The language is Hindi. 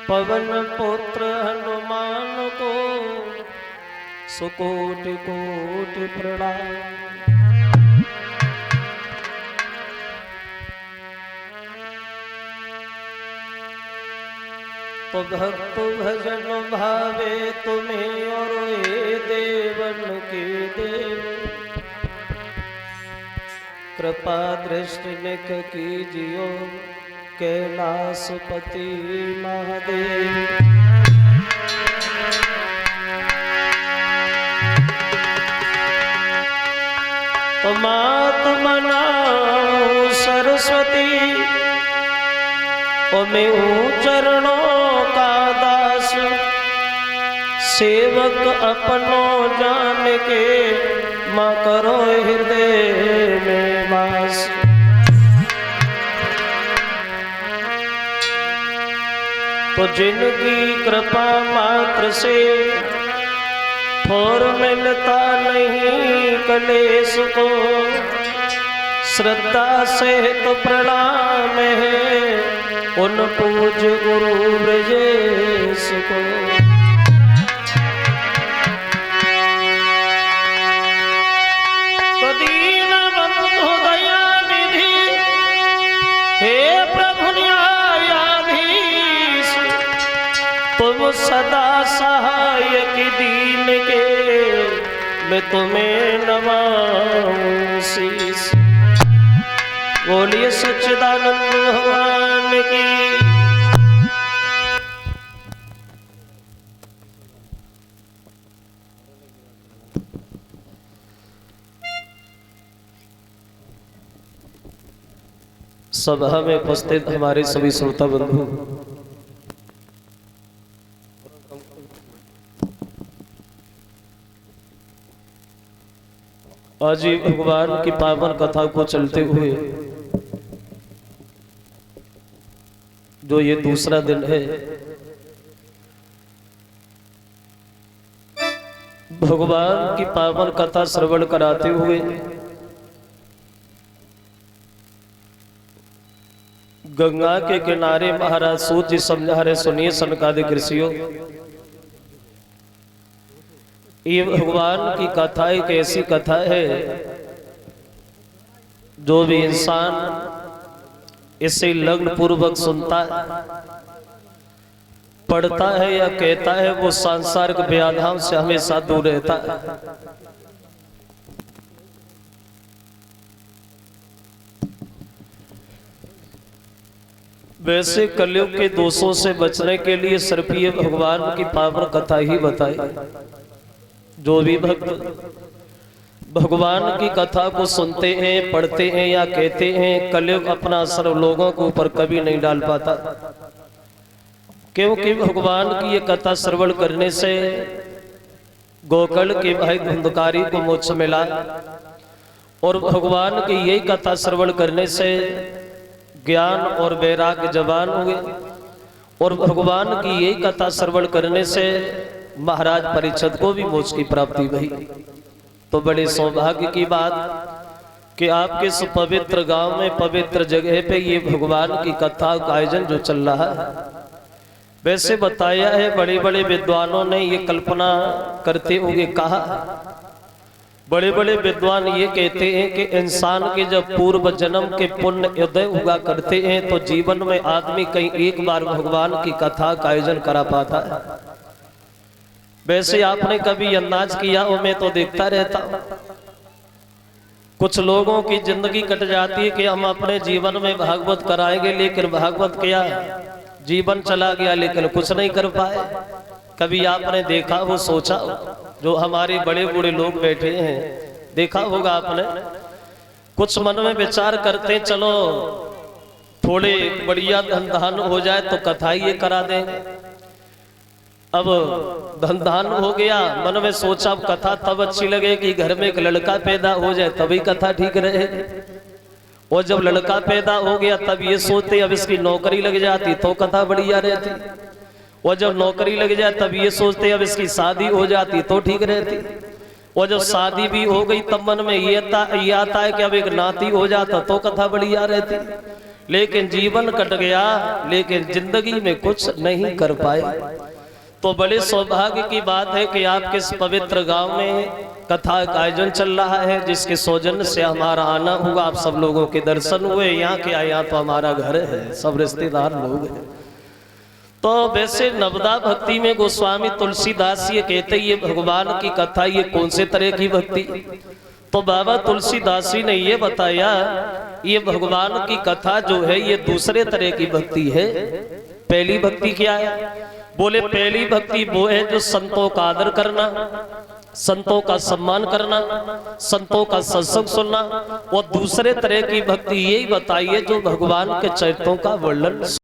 पवन पुत्र हनुमान को सुकोटि कोटि प्रणाम। तो भक्त भजन भावे तुम्हें और हे देवन के देव, कृपा दृष्टि निक कीजियो कैलाशपति महादेव। तो मात मनाओ सरस्वती, और मैं हूँ चरणों का दास, सेवक अपनों जान के माँ करो हृदय में वास। तो जिनकी कृपा मात्र से थोर मिलता नहीं कलेश को, श्रद्धा से तो प्रणाम है उन पूज्य गुरु ब्रजेश को। तो दीन बंधु दया निधि हे प्रभु न्यायाधीश, तुम सदा सहायक दीन के मैं तुम्हें नवाऊं शीश। बोलिए सच्चिदानंद भगवान की। सभा में उपस्थित हमारे सभी श्रोता बंधु, आज ही भगवान की पावन कथा को चलते हुए जो ये दूसरा दिन है, भगवान की पावन कथा श्रवण कराते हुए गंगा के किनारे महाराज सूत जी समझा रहे, सुनिए सनकादिक ऋषियों, ये भगवान की कथा एक ऐसी कथा है जो भी इंसान इसे लग्न पूर्वक सुनता है, पढ़ता है या कहता है, वो सांसारिक व्याधाम से हमेशा दूर रहता है। वैसे कलयुग के दोषों से बचने के लिए सिर्फ ये भगवान की पावन कथा ही बताई। जो भी भक्त भगवान की कथा को सुनते हैं, पढ़ते हैं या कहते हैं, कलयुग अपना असर लोगों के ऊपर कभी नहीं डाल पाता, क्योंकि भगवान की ये कथा श्रवण करने से गोकुल के भाई धुंधकारी को मोक्ष मिला, और भगवान की यही कथा श्रवण करने से ज्ञान और वैराग्य जवान हुए, और भगवान की यही कथा श्रवण करने से महाराज परीक्षित को भी मोक्ष की प्राप्ति हुई। तो बड़े सौभाग्य की बात कि आपके इस पवित्र गांव में, पवित्र जगह पे ये भगवान की कथा का आयोजन जो चल रहा है। वैसे बताया है, बड़े बड़े विद्वानों ने ये कल्पना करते हुए कहा, बड़े बड़े विद्वान ये कहते हैं कि इंसान के जब पूर्व जन्म के पुण्य उदय हुआ करते हैं तो जीवन में आदमी कहीं एक बार भगवान की कथा का आयोजन करा पाता है। वैसे आपने कभी अंदाज किया हो, मैं तो देखता रहता हूं, कुछ लोगों की जिंदगी कट जाती है कि हम अपने जीवन में भागवत कराएंगे, लेकिन भागवत किया, जीवन चला गया लेकिन कुछ नहीं कर पाए। कभी आपने देखा हो, सोचा हो, जो हमारे बड़े बूढ़े लोग बैठे हैं, देखा होगा आपने, कुछ मन में विचार करते चलो थोड़े बढ़िया धन धान हो जाए तो कथा ये करा देंगे। अब धन धान हो गया, मन में सोचा अब कथा तब अच्छी लगेगी घर में एक लड़का पैदा हो जाए तभी कथा ठीक रहेगी, और जब लड़का पैदा हो गया तब ये सोचते अब इसकी नौकरी लग जाती तो कथा बढ़िया रहती, और जब नौकरी लग जाए तब ये सोचते अब इसकी शादी हो जाती तो ठीक रहती, और जब शादी भी हो गई तब मन में ये आता है कि अब एक नाती हो जाता तो कथा बढ़िया रहती। लेकिन जीवन कट गया, लेकिन जिंदगी में कुछ नहीं कर पाए। तो बड़े सौभाग्य की बात है कि आपके इस पवित्र गांव में कथा का आयोजन चल रहा है, जिसके सौजन्य से हमारा आना हुआ। आप सब लोगों के दर्शन हुए। यहाँ के आए, यहाँ तो हमारा घर है, सब रिश्तेदार लोग हैं। तो वैसे नवदा भक्ति में गोस्वामी तुलसीदास ये कहते ये भगवान की कथा ये कौन से तरह की भक्ति? तो बाबा तुलसीदास जी ने ये बताया ये भगवान की कथा जो है ये दूसरे तरह की भक्ति है। पहली भक्ति क्या है? बोले पहली भक्ति वो है जो संतों का आदर करना, संतों का सम्मान करना, संतों का सत्संग सुनना। और दूसरे तरह की भक्ति यही बताइए जो भगवान के चरित्रों का वर्णन